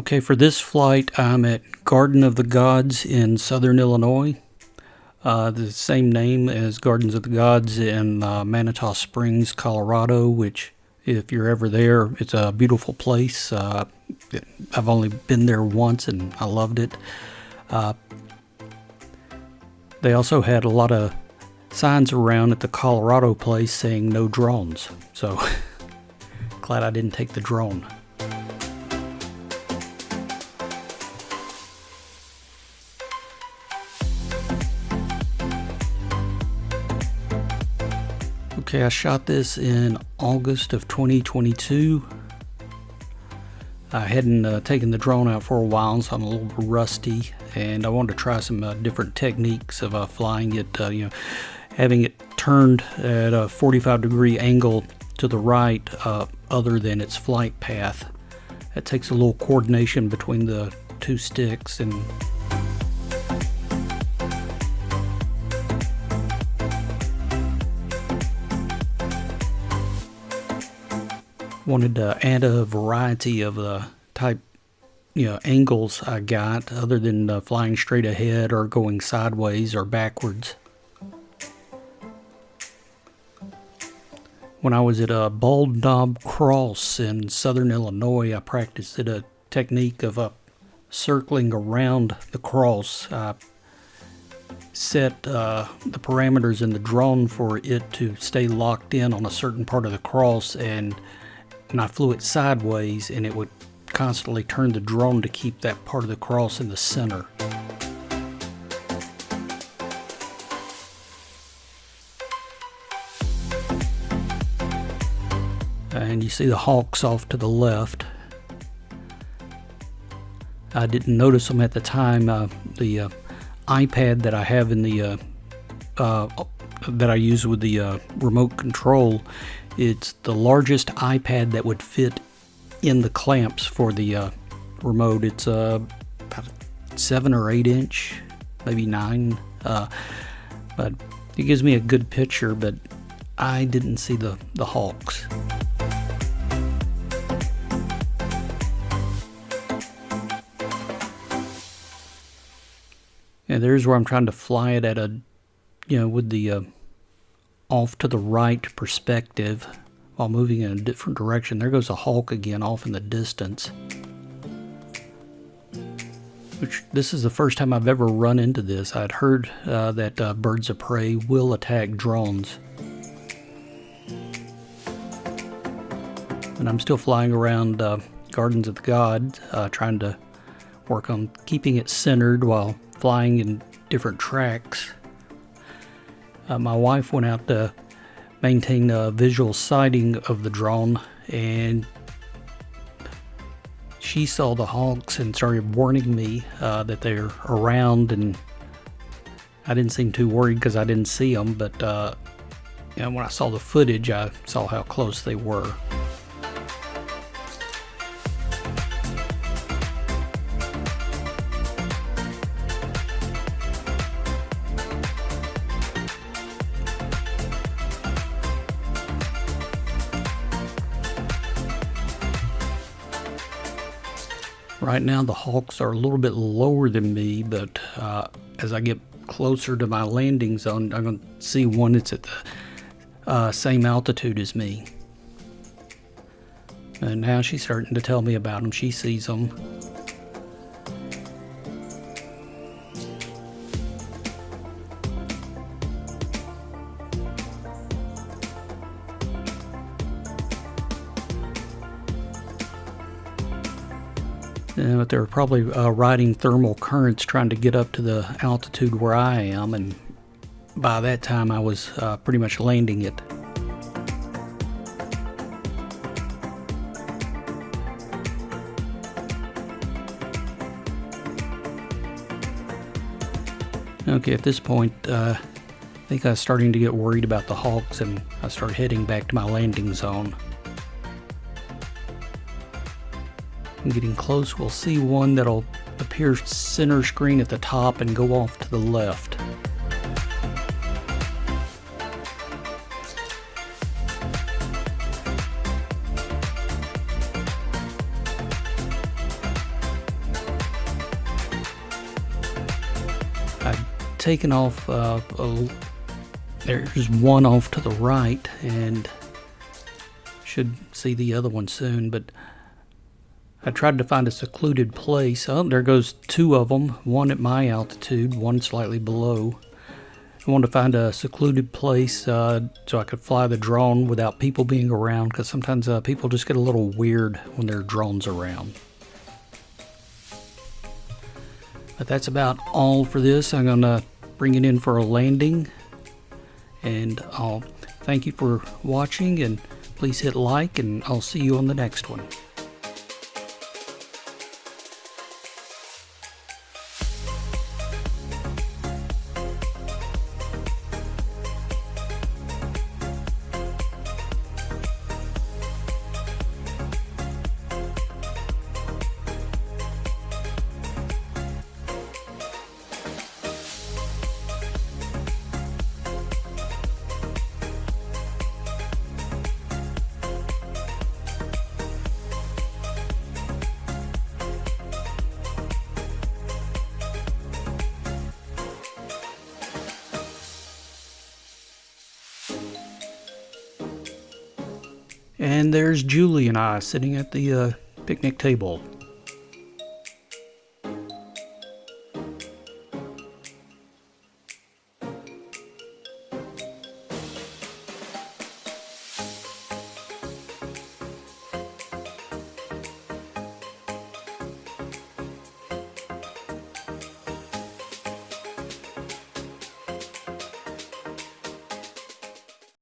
Okay, for this flight, I'm at Garden of the Gods in southern Illinois. The same name as Gardens of the Gods in Manitou Springs, Colorado, which, if you're ever there, it's a beautiful place. I've only been there once and I loved it. They also had a lot of signs around at the Colorado place saying no drones. So, glad I didn't take the drone. Okay, I shot this in August of 2022. I hadn't taken the drone out for a while, so I'm a little rusty, and I wanted to try some different techniques of flying it, having it turned at a 45-degree angle to the right other than its flight path. It takes a little coordination between the two sticks and wanted to add a variety of the type, angles I got other than flying straight ahead or going sideways or backwards. When I was at a Bald Knob Cross in southern Illinois, I practiced a technique of circling around the cross. I set the parameters in the drone for it to stay locked in on a certain part of the cross, and I flew it sideways, and it would constantly turn the drone to keep that part of the cross in the center. And you see the hawks off to the left. I didn't notice them at the time. The iPad that I have in the that I use with the remote control, it's the largest iPad that would fit in the clamps for the remote. It's about 7 or 8 inch, maybe 9, but it gives me a good picture, but I didn't see the hawks. And there's where I'm trying to fly it at with the off to the right perspective while moving in a different direction. There goes a hawk again off in the distance. Which, this is the first time I've ever run into this. I'd heard that birds of prey will attack drones. And I'm still flying around Gardens of the Gods, trying to work on keeping it centered while flying in different tracks. My wife went out to maintain a visual sighting of the drone, and she saw the hawks and started warning me that they're around, and I didn't seem too worried because I didn't see them, but when I saw the footage, I saw how close they were. Right now the hawks are a little bit lower than me, but as I get closer to my landing zone, I'm going to see one that's at the same altitude as me. And now she's starting to tell me about them. She sees them. But they're probably riding thermal currents trying to get up to the altitude where I am, and by that time I was pretty much landing it. Okay, at this point, I think I was starting to get worried about the hawks, and I started heading back to my landing zone. Getting close, we'll see one that'll appear center screen at the top and go off to the left. taken off, there's one off to the right, and should see the other one soon, but I tried to find a secluded place. Oh, there goes two of them, one at my altitude, one slightly below. I wanted to find a secluded place so I could fly the drone without people being around, because sometimes people just get a little weird when there are drones around. But that's about all for this. I'm going to bring it in for a landing, and I'll thank you for watching, and please hit like, and I'll see you on the next one. And there's Julie and I sitting at the picnic table.